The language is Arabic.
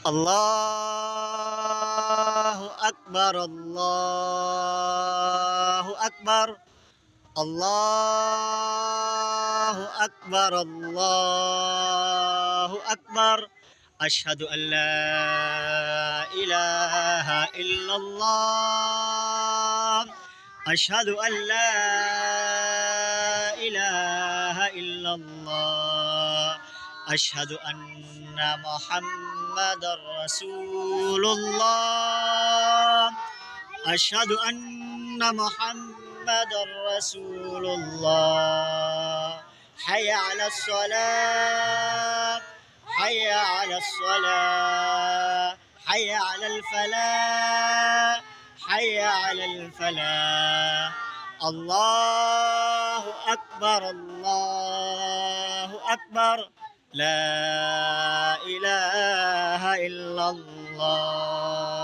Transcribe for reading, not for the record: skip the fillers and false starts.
الله أكبر الله أكبر الله أكبر الله أكبر. أشهد أن لا إله إلا الله. أشهد أن لا إله إلا الله. أشهد أن محمد رسول الله. أشهد أن محمد رسول الله. حي على الصلاة. حي على الصلاة. حي على الفلاح. حي على الفلاح. الله أكبر الله أكبر. لا إله إلا الله.